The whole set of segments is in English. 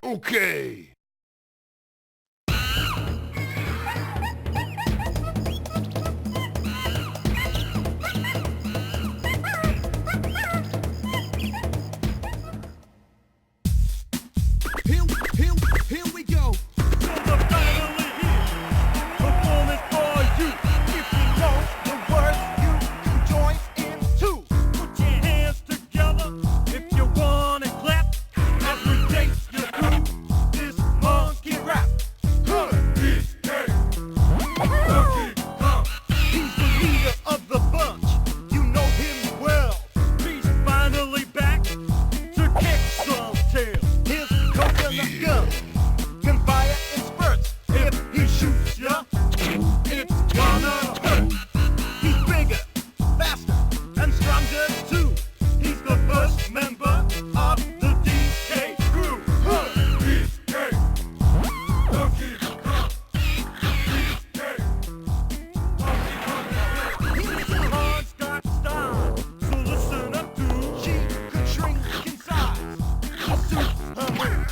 Okay. Here we go. So the finally here. Performance for you. If you know the words, you can join in too. Put your hands together if you wanna clap. As we take you through this monkey rap. He's the leader of the bunch. You know him well. He's finally back to kick some tail. His coconut gun can fire in spurts. If he shoots ya, it's gonna hurt. He's bigger, faster, and stronger too. He's the first member of the DK crew. DK, Donkey Kong. Kong's got style, so listen up, dude. She could shrink in size to suit her mood.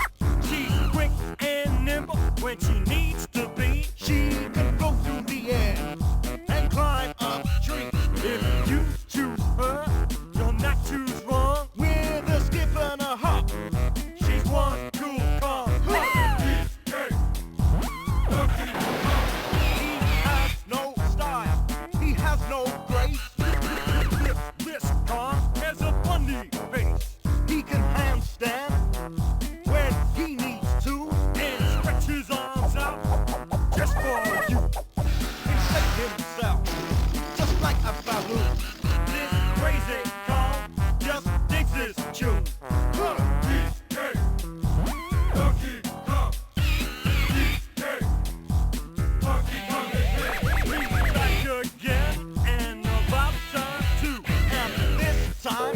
She's quick and nimble when she needs to be. She can go through the air and climb up trees. If you choose her, you'll not choose wrong. With a skip and a hop, she's one cool Kong. He has no style, he has no grace. This Kong has a funny face. He can handstand when he needs to and stretch his arms out just for you. And shake himself just like a balloon. This crazy Kong just digs his tune. Donkey Kong. Donkey Kong. He's back again and about time too. And this time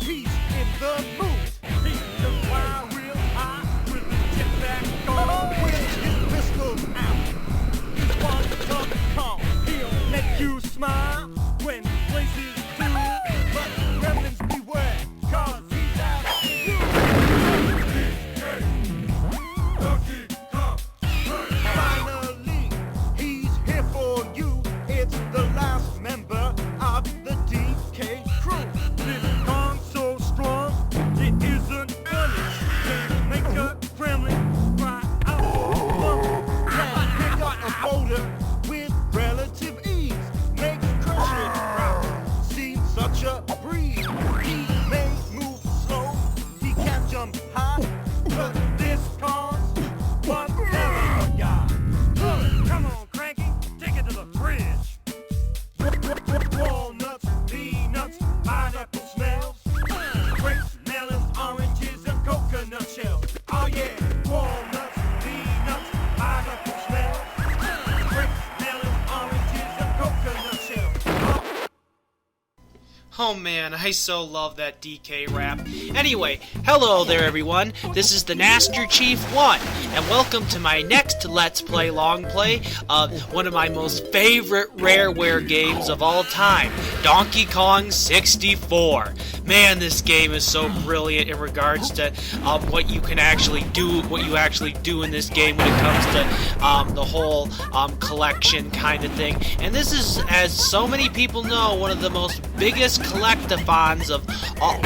he's in the mood. He can fly real high with his tip back on. With his pistols out. He's one tough Kong. He'll make you smile when he plays his tune. But gremlins beware, 'cause he's after you. Donkey Kong. Finally, he's here for you. It's the last member of the DK crew. This Kong's so strong, it isn't funny. Can make a gremlin cry out for fun. Can pick up a boulder with relative ease. Makes crushing round seem such a breeze. He may move slow, he can't jump high, but this Kong's one hell of a guy. Come on, Cranky, take it to the fridge. Walnuts, peanuts, pineapple smells, grapes, melons, oranges, and coconut shells. Oh yeah, walnuts, peanuts, pineapple smells, grapes, melons, oranges, and coconut shells. Oh man, I so love that DK rap. Anyway, hello there everyone, this is the Master Chief 1, and welcome to my next Let's Play Long Play of one of my most favorite Rareware games of all time, Donkey Kong 64. Man, this game is so brilliant in regards to what you can actually do, what you actually do in this game when it comes to the whole collection kind of thing. And this is, as so many people know, one of the most biggest collectathons of all,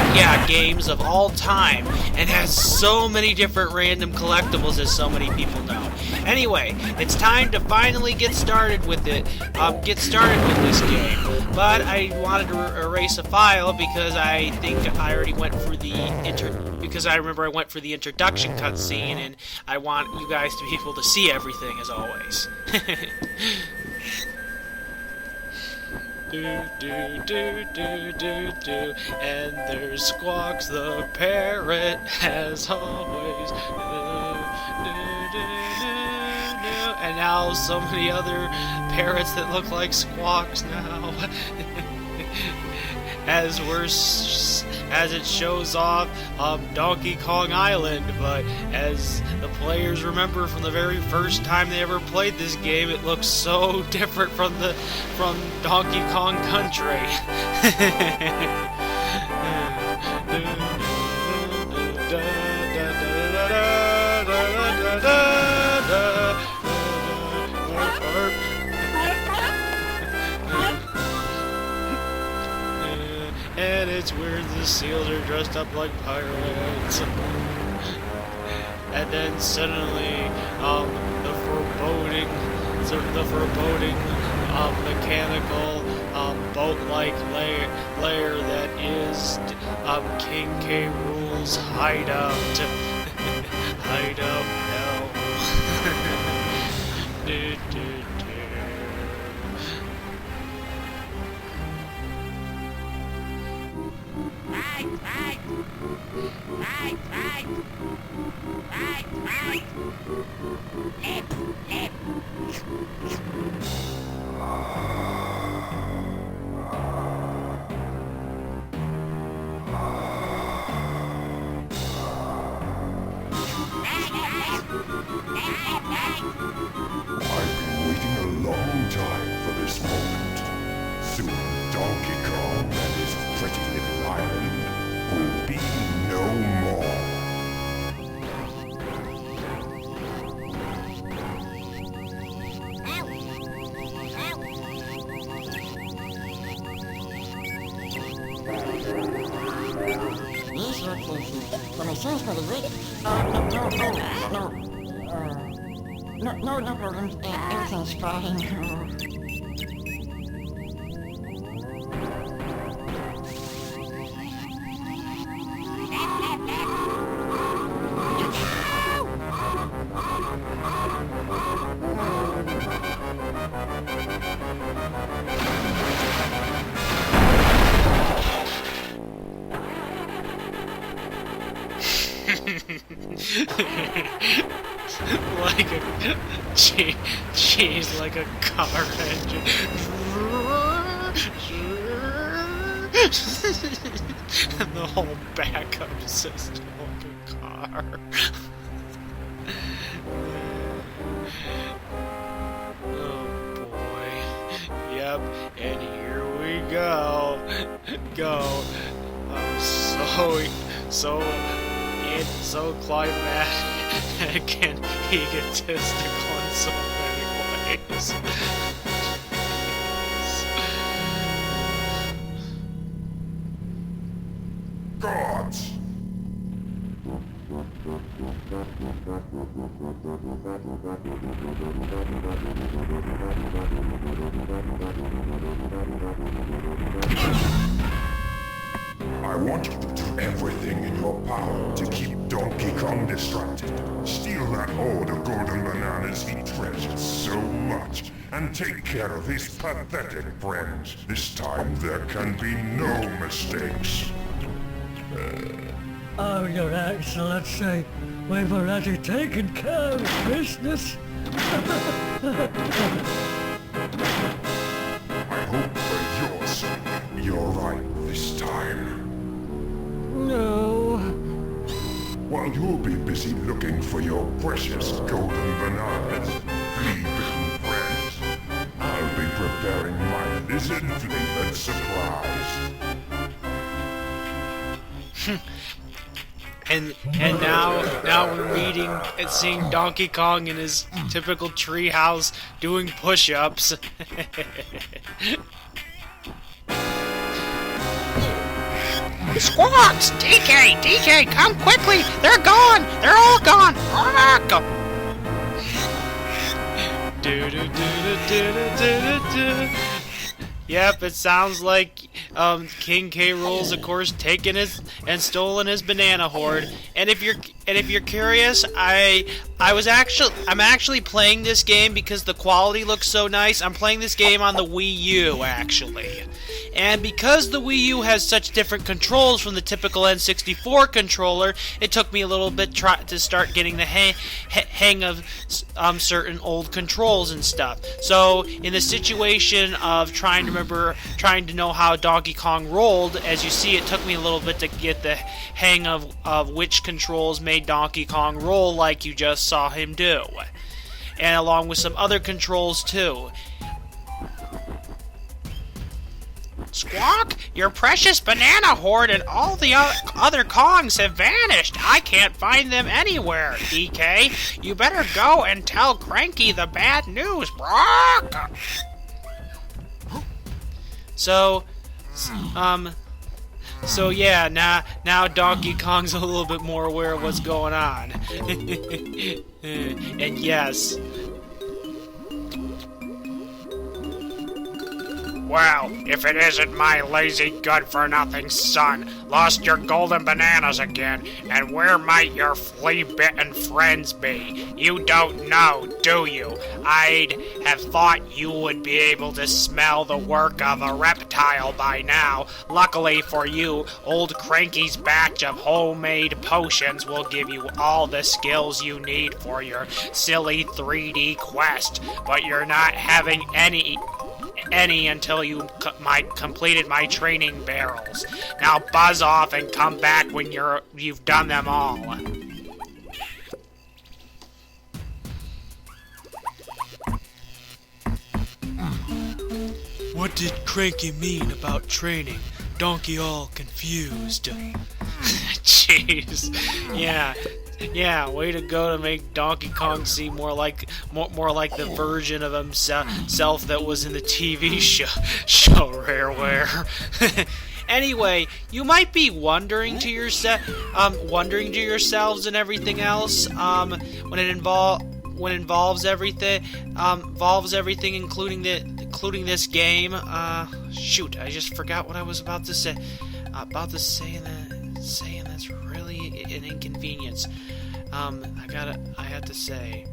games of all time, and has so many different random collectibles, as so many people know. Anyway, it's time to finally get started with it. Get started with this game. But I wanted to erase a file because I think I already went for the because I remember I went for the introduction cutscene, and I want you guys to be able to see everything as always. Do do do do do do, and there's Squawks the parrot as always. Do, do, do, do, do. And now so many other parrots that look like Squawks now. as it shows off Donkey Kong Island, but as the players remember from the very first time they ever played this game, it looks so different from Donkey Kong Country. And it's weird the seals are dressed up like pirates. And then suddenly, the foreboding, mechanical, boat-like layer that is, King K. Rool's hideout. Hideout hell. Do, do, do. I've been waiting a long time for this moment. Soon Donkey Kong and his pretty little island will be no more. These locations, well, my son's got a great. No problems. Everything's fine. Like a cheese, like a car engine. And the whole backup system like a car. Oh boy. Yep, and here we go. So climatic and egotistical in so many ways. Gods! I want you to do everything in your power to keep Donkey Kong distracted. Steal that hoard of golden bananas he treasures so much, and take care of his pathetic friends. This time there can be no mistakes. Oh, Your Excellency, we've already taken care of business. I hope for your sake you're right this time. No. While you'll be busy looking for your precious golden bananas, flea-bitten friends, I'll be preparing my lizard-flavored surprise. And now we're meeting and seeing Donkey Kong in his typical treehouse doing push-ups. Squawks! DK, come quickly! They're gone! They're all gone! Go. Yep, it sounds like King K. Rool's, of course, taken his and stolen his banana hoard. And if you're curious, I'm actually playing this game because the quality looks so nice. I'm playing this game on the Wii U actually. And because the Wii U has such different controls from the typical N64 controller, it took me a little bit to start getting the hang of certain old controls and stuff. So, in the situation of trying to know how Donkey Kong rolled, as you see, it took me a little bit to get the hang of which controls made Donkey Kong roll like you just saw him do. And along with some other controls, too. Squawk! Your precious banana hoard and all the other Kongs have vanished. I can't find them anywhere, DK. You better go and tell Cranky the bad news, Brock! So yeah, now Donkey Kong's a little bit more aware of what's going on. And yes. Well, if it isn't my lazy good-for-nothing son, lost your golden bananas again, and where might your flea-bitten friends be? You don't know, do you? I'd have thought you would be able to smell the work of a reptile by now. Luckily for you, old Cranky's batch of homemade potions will give you all the skills you need for your silly 3D quest, but you're not having any until you completed my training barrels. Now buzz off and come back when you've done them all. What did Cranky mean about training? Donkey all confused. Jeez. Yeah, way to go to make Donkey Kong seem more like the version of himself that was in the TV show Rareware. Anyway, you might be wondering to yourselves and everything else when it involves everything, including this game. Shoot, I just forgot what I was about to say. Saying that's really an inconvenience. I have to say.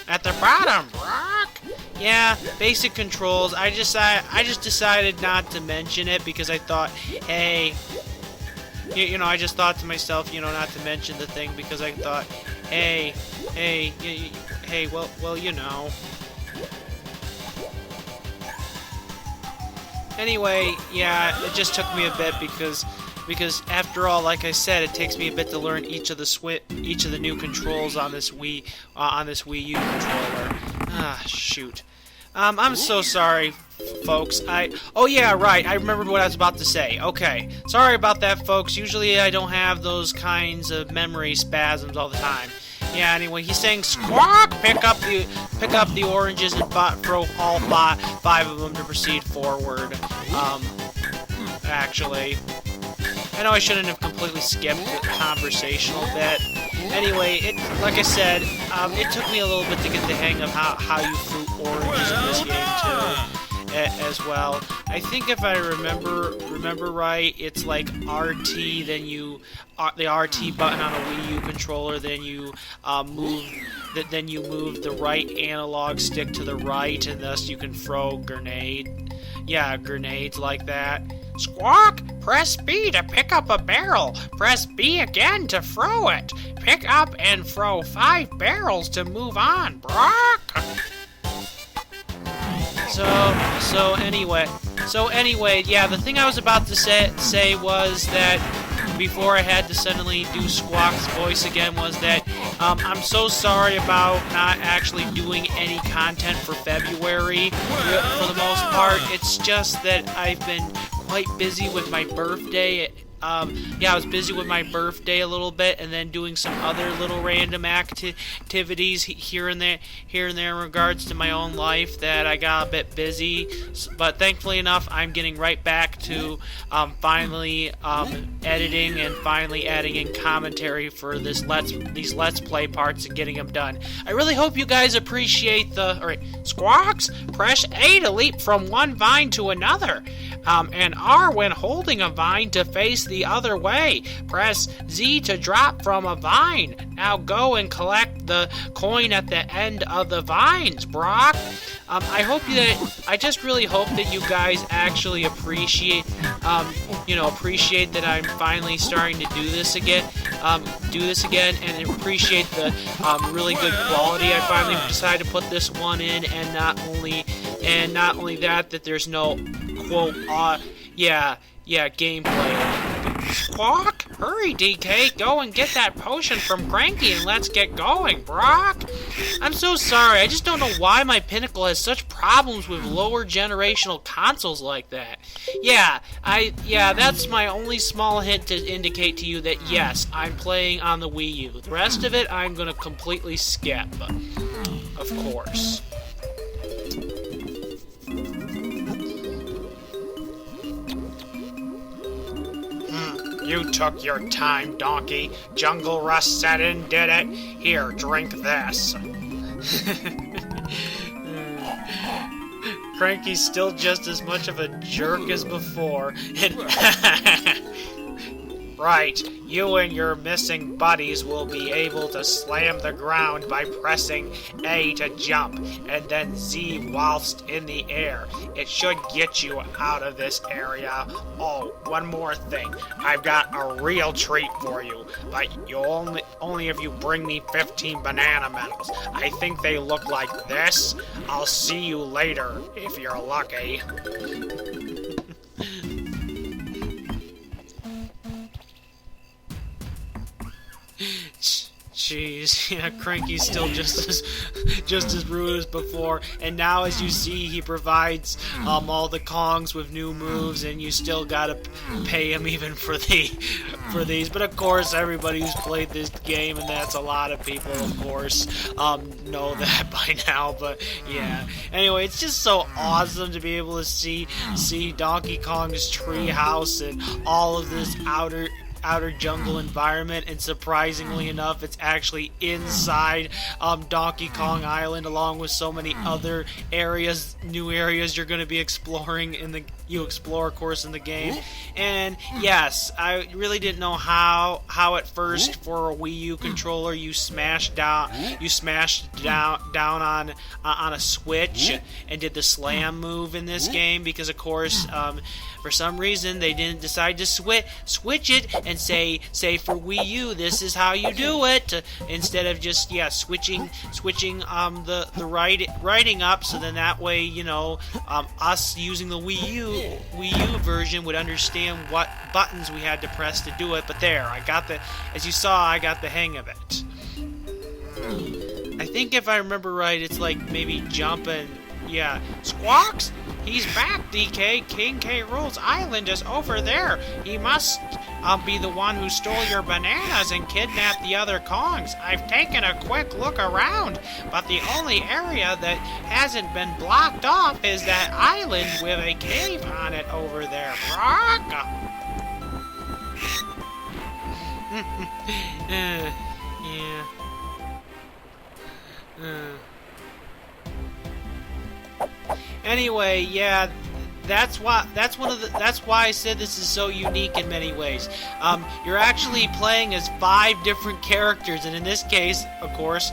At the bottom, Brock. Yeah, basic controls. I just decided not to mention it because I thought, hey, I just thought to myself, not to mention the thing because I thought, hey, well, Anyway, yeah, it just took me a bit because after all, like I said, it takes me a bit to learn each of the new controls on this Wii U controller. Ah, shoot. I'm so sorry, folks. Oh yeah, right. I remembered what I was about to say. Okay, sorry about that, folks. Usually I don't have those kinds of memory spasms all the time. Yeah, anyway, he's saying, squawk! Pick up the oranges and throw all five of them to proceed forward. Actually, I know I shouldn't have completely skipped the conversational bit. Anyway, like I said, it took me a little bit to get the hang of how you fruit oranges in this game too. As well. I think if I remember right, it's like RT, then the RT button on a Wii U controller, then you move the right analog stick to the right, and thus you can throw grenades like that. Squawk! Press B to pick up a barrel. Press B again to throw it. Pick up and throw 5 barrels to move on, Brock! So anyway, yeah, the thing I was about to say was that before I had to suddenly do Squawk's voice again was that I'm so sorry about not actually doing any content for February for the most part. It's just that I've been quite busy with my birthday. Yeah, I was busy with my birthday a little bit, and then doing some other little random activities here and there in regards to my own life that I got a bit busy. But thankfully enough, I'm getting right back to finally editing and finally adding in commentary for these Let's Play parts and getting them done. I really hope you guys appreciate Squawks! Press A to leap from one vine to another. And R when holding a vine to face the other way. Press Z to drop from a vine. Now go and collect the coin at the end of the vines, Brock. I just really hope that you guys actually appreciate that I'm finally starting to do this again, and appreciate the really good quality. I finally decided to put this one in, and not only that there's no quote, gameplay. Squawk! Hurry, DK, go and get that potion from Cranky and let's get going, Brock. I'm so sorry, I just don't know why my Pinnacle has such problems with lower generational consoles like that. Yeah, that's my only small hint to indicate to you that yes, I'm playing on the Wii U. The rest of it, I'm gonna completely skip. Of course. You took your time, donkey. Jungle Rust set in, did it? Here, drink this. Cranky's still just as much of a jerk as before. Right, you and your missing buddies will be able to slam the ground by pressing A to jump, and then Z whilst in the air. It should get you out of this area. Oh, one more thing. I've got a real treat for you, but you only if you bring me 15 banana medals. I think they look like this. I'll see you later, if you're lucky. Jeez, yeah, Cranky's still just as rude as before, and now as you see, he provides all the Kongs with new moves, and you still gotta pay him even for these. But of course, everybody who's played this game, and that's a lot of people, of course, know that by now. But yeah, anyway, it's just so awesome to be able to see Donkey Kong's tree house and all of this outer jungle environment, and surprisingly enough, it's actually inside Donkey Kong Island, along with so many other areas, new areas you're going to be exploring you explore, of course, in the game. And yes, I really didn't know how at first for a Wii U controller you smashed down on a switch and did the slam move in this game, because of course for some reason they didn't decide to switch it and say for Wii U this is how you do it, instead of just switching the writing up, so then that way, you know, us using the Wii U version would understand what buttons we had to press to do it. But there, as you saw, I got the hang of it. I think if I remember right, it's like maybe jumping. Yeah, Squawks? He's back, DK. King K. Rool's island is over there. He must be the one who stole your bananas and kidnapped the other Kongs. I've taken a quick look around, but the only area that hasn't been blocked off is that island with a cave on it over there. Brock? Yeah. Anyway, yeah, that's why I said this is so unique in many ways. You're actually playing as 5 different characters, and in this case, of course,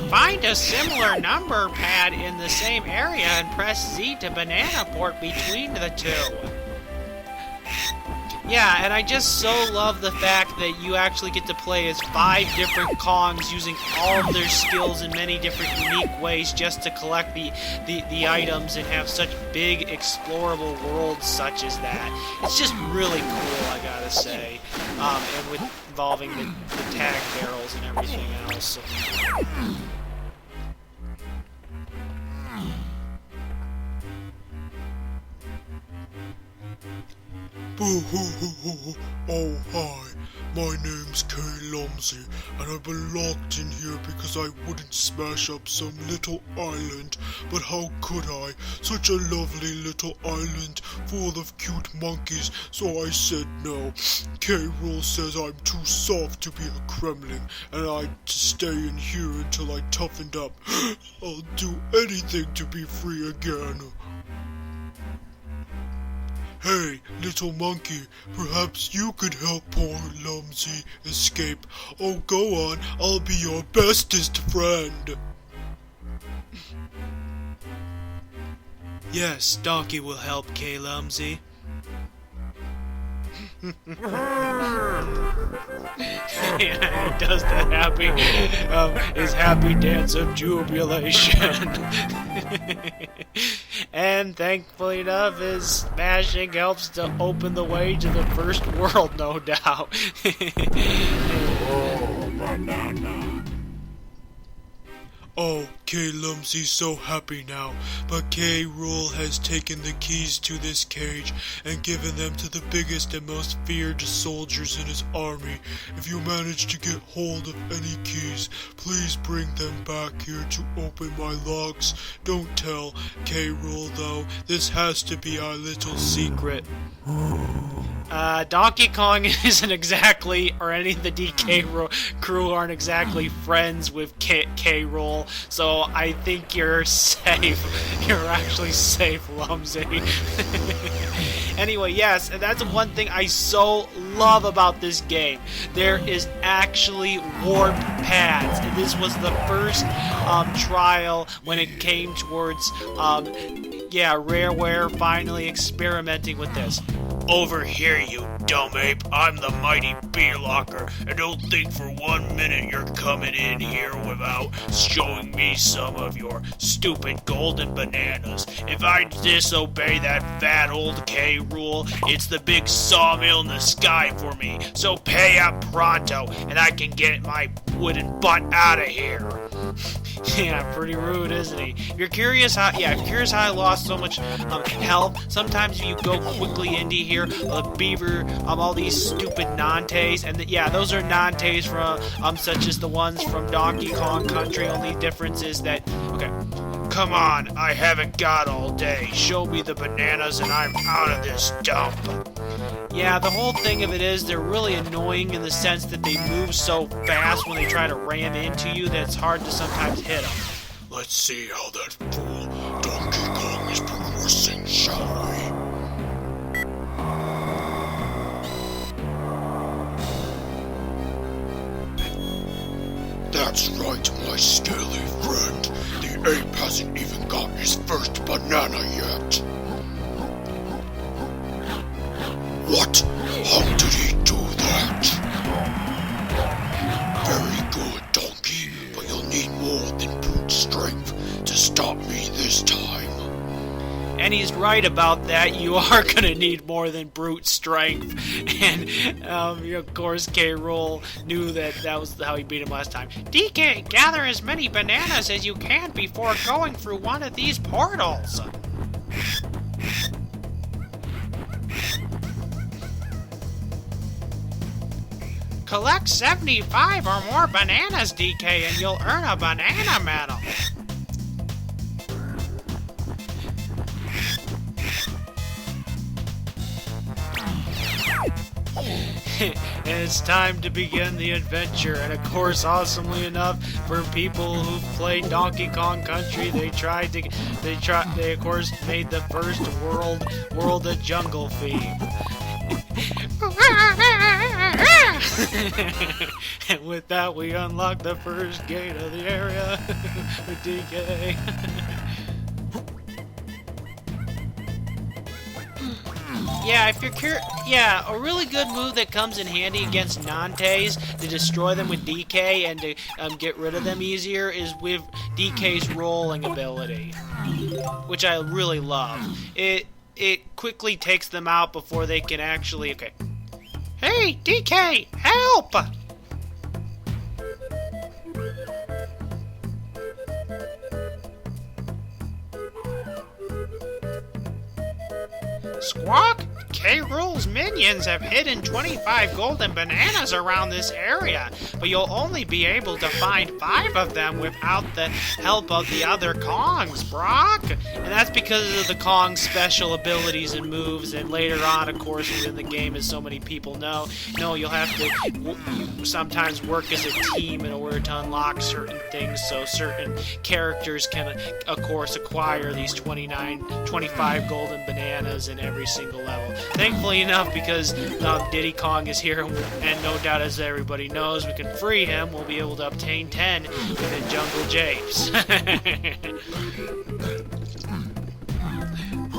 find a similar number pad in the same area and press Z to banana port between the two. Yeah, and I just so love the fact that you actually get to play as 5 different Kongs using all of their skills in many different unique ways just to collect the items and have such big explorable worlds such as that. It's just really cool, I gotta say. And with involving the tag barrels and everything else. Oh, hi. My name's Kay Lumsey, and I've been locked in here because I wouldn't smash up some little island. But how could I? Such a lovely little island full of cute monkeys, so I said no. K. Rool says I'm too soft to be a Kremling, and I'd stay in here until I toughened up. I'll do anything to be free again. Hey, little monkey, perhaps you could help poor Lumsey escape. Oh, go on, I'll be your bestest friend. Yes, Donkey will help, K. Lumsey. Yeah, he does that his happy dance of jubilation. And thankfully enough, his smashing helps to open the way to the first world, no doubt. Oh, K. Lumsy's so happy now, but K. Rule has taken the keys to this cage and given them to the biggest and most feared soldiers in his army. If you manage to get hold of any keys, please bring them back here to open my locks. Don't tell K. Rule though, this has to be our little secret. Donkey Kong isn't exactly, or any of the DK crew aren't exactly friends with K. Rool, so I think you're safe. You're actually safe, Lumsy. Anyway, yes, and that's one thing I so love about this game. There is actually warp pads, and this was the first trial when it came towards, Rareware finally experimenting with this. Over here, you dumb ape. I'm the mighty beer locker, and don't think for 1 minute you're coming in here without showing me some of your stupid golden bananas. If I disobey that fat old K. Rule, it's the big sawmill in the sky for me. So pay up pronto, and I can get my wooden butt out of here. Yeah, pretty rude, isn't he? If you're curious how I lost so much health, sometimes if you go quickly into here, the beaver, all these stupid Nantes, and those are Nantes from, such as the ones from Donkey Kong Country, only difference is that, come on, I haven't got all day. Show me the bananas and I'm out of this dump. Yeah, the whole thing of it is they're really annoying in the sense that they move so fast when they try to ram into you that it's hard to sometimes hit them. Let's see how that fool Donkey Kong is progressing, shall we? That's right, my scaly friend. The ape hasn't even got his first banana yet. What? How did he do that? Very good, donkey, but you'll need more than brute strength to stop me this time. And he's right about that. You are going to need more than brute strength. And, of course, K. Rool knew that was how he beat him last time. DK, gather as many bananas as you can before going through one of these portals. Collect 75 or more bananas, DK, and you'll earn a banana medal. And it's time to begin the adventure. And of course, awesomely enough, for people who've played Donkey Kong Country, they of course made the first world a jungle theme. And with that, we unlock the first gate of the area with DK. Yeah, if you're a really good move that comes in handy against Nantes to destroy them with DK and to get rid of them easier is with DK's rolling ability, which I really love. It quickly takes them out before they can actually. Okay. Hey, DK, help! Squawk! K. Rool's minions have hidden 25 golden bananas around this area, but you'll only be able to find 5 of them without the help of the other Kongs, Brock. And that's because of the Kong's special abilities and moves, and later on, of course, within the game, as so many people know, you'll have to sometimes work as a team in order to unlock certain things, so certain characters can, of course, acquire these 25 golden bananas in every single level. Thankfully enough, because Diddy Kong is here, and no doubt, as everybody knows, we can free him, we'll be able to obtain 10 within Jungle Japes.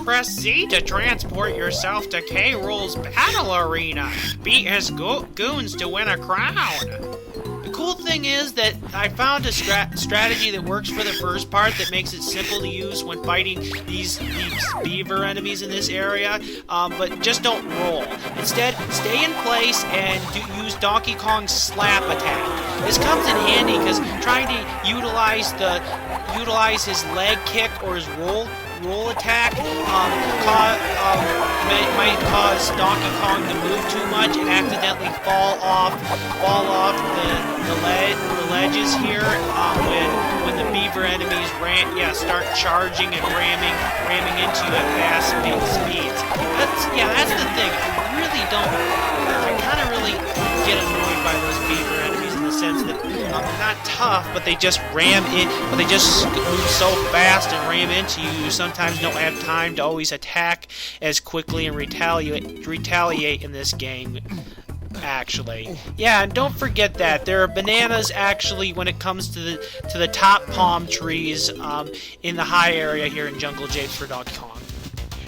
press Z to transport yourself to K. Rool's battle arena. Beat his goons to win a crown. The cool thing is that I found a strategy that works for the first part that makes it simple to use when fighting these beaver enemies in this area, but just don't roll. Instead, stay in place and use Donkey Kong's slap attack. This comes in handy because trying to utilize his leg kick or his roll attack might cause Donkey Kong to move too much and accidentally fall off the ledges here when the beaver enemies start charging and ramming into you at fast speeds. That's the thing. I kind of really get annoyed by those beaver enemies in the sense that they're not tough, but they just move so fast and ram into you. You sometimes don't have time to always attack as quickly and retaliate in this game. Actually, yeah, and don't forget that there are bananas actually when it comes to the top palm trees in the high area here in Jungle Japes for Donkey Kong.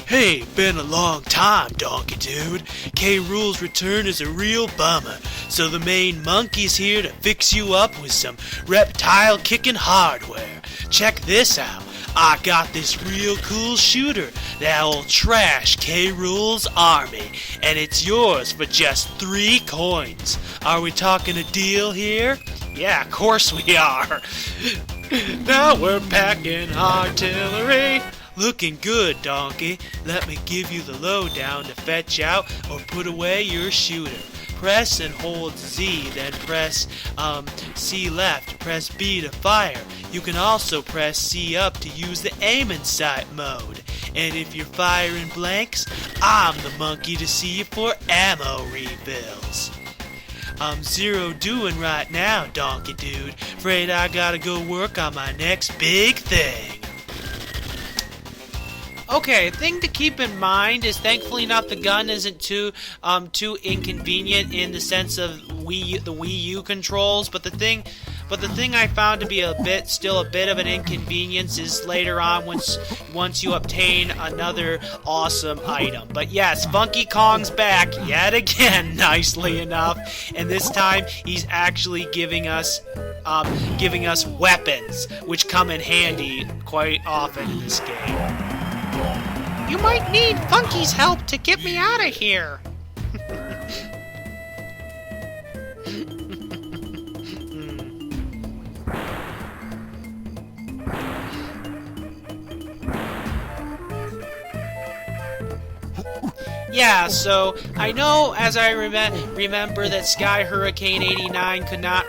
Hey, been a long time, Donkey Dude. K. Rool's return is a real bummer, so the main monkey's here to fix you up with some reptile-kicking hardware. Check this out. I got this real cool shooter that'll trash K. Rool's army, and it's yours for just 3 coins. Are we talking a deal here? Yeah, of course we are. Now we're packing artillery. Looking good, Donkey. Let me give you the lowdown to fetch out or put away your shooter. Press and hold Z, then press C left, press B to fire. You can also press C up to use the aiming sight mode. And if you're firing blanks, I'm the monkey to see you for ammo refills. I'm zero doing right now, Donkey Dude. Afraid I gotta go work on my next big thing. Okay, thing to keep in mind is thankfully the gun isn't too inconvenient in the sense of the Wii U controls, but the thing I found to be still a bit of an inconvenience is later on once you obtain another awesome item. But yes, Funky Kong's back yet again, nicely enough, and this time he's actually giving us weapons, which come in handy quite often in this game. You might need Funky's help to get me out of here. Yeah, so I know as I remember that Sky Hurricane 89 could not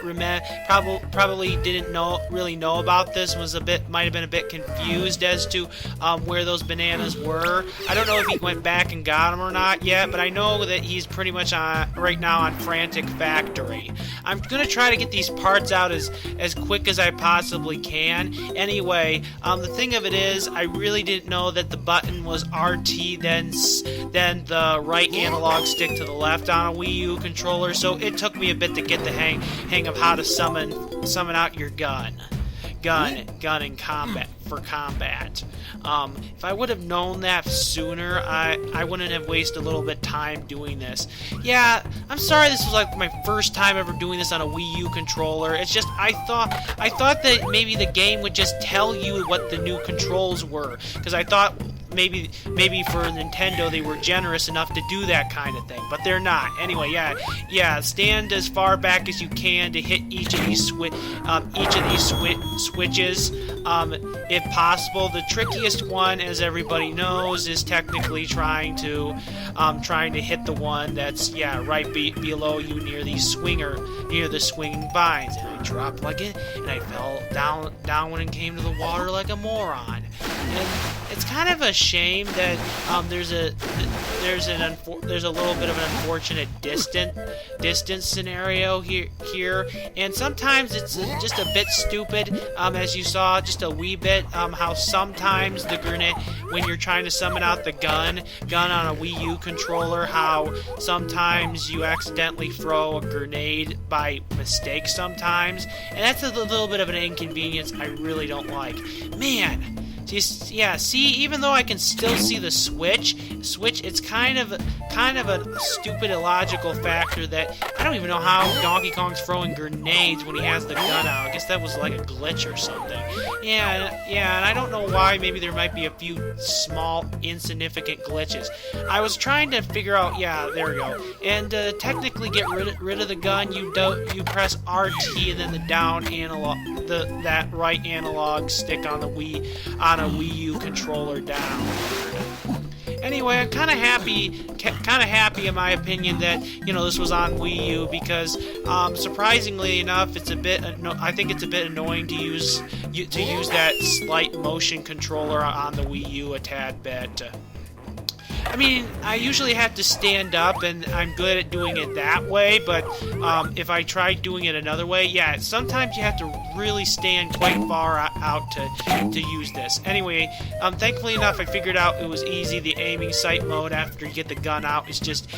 probably didn't really know about this, might have been a bit confused as to where those bananas were. I don't know if he went back and got them or not yet, but I know that he's pretty much right now on Frantic Factory. I'm gonna try to get these parts out as quick as I possibly can. Anyway, the thing of it is, I really didn't know that the button was RT then the right analog stick to the left on a Wii U controller, so it took me a bit to get the hang of how to summon out your gun in combat for combat. If I would have known that sooner, I wouldn't have wasted a little bit time doing this. Yeah, I'm sorry this was like my first time ever doing this on a Wii U controller. It's just I thought that maybe the game would just tell you what the new controls were, because I thought maybe for Nintendo they were generous enough to do that kind of thing, but they're not. Anyway, yeah, stand as far back as you can to hit each of these switches, if possible. The trickiest one, as everybody knows, is technically trying to hit the one that's right below you near the swinging vines. And I dropped like it, and I fell down when it came to the water like a moron. And it's kind of a shame that there's a little bit of an unfortunate distance scenario here, and sometimes it's just a bit stupid, as you saw just a wee bit, how sometimes the grenade, when you're trying to summon out the gun on a Wii U controller, how sometimes you accidentally throw a grenade by mistake sometimes, and that's a little bit of an inconvenience I really don't like. Man, Yeah, see, even though I can still see the switch, it's kind of a stupid illogical factor that I don't even know how Donkey Kong's throwing grenades when he has the gun out. I guess that was like a glitch or something. Yeah, and I don't know why. Maybe there might be a few small, insignificant glitches. I was trying to figure out. Yeah, there we go. And technically, get rid of the gun. You press RT and then the down analog, that right analog stick on a Wii U controller down. Anyway, I'm kind of happy in my opinion that this was on Wii U because surprisingly enough, I think it's a bit annoying to use that slight motion controller on the Wii U a tad bit. I mean, I usually have to stand up, and I'm good at doing it that way, but if I try doing it another way, yeah, sometimes you have to really stand quite far out to use this. Anyway, thankfully enough, I figured out it was easy. The aiming sight mode after you get the gun out is just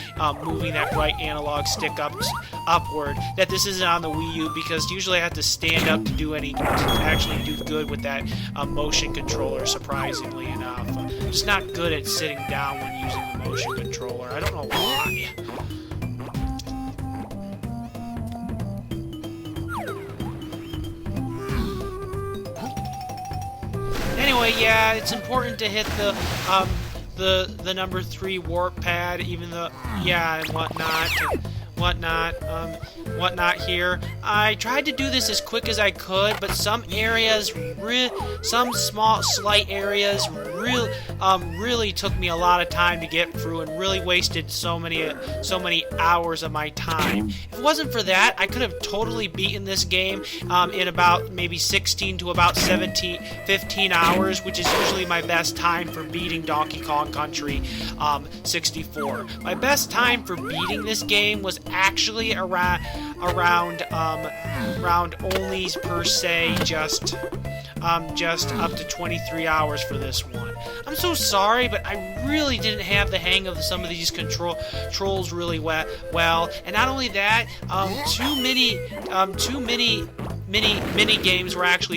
moving that right analog stick upward. That this isn't on the Wii U because usually I have to stand up to actually do good with that motion controller, surprisingly enough. I'm just not good at sitting down when using the motion controller. I don't know why. Anyway, yeah, it's important to hit the number 3 warp pad, even though, yeah, and whatnot here. I tried to do this as quick as I could, but some areas, some small, slight areas, really took me a lot of time to get through and really wasted so many hours of my time. If it wasn't for that, I could have totally beaten this game in about maybe 16 to about 15 hours, which is usually my best time for beating Donkey Kong Country 64. My best time for beating this game was actually around only per se just up to 23 hours for this one. I'm so sorry, but I really didn't have the hang of some of these controls really well. And not only that, too many mini games were actually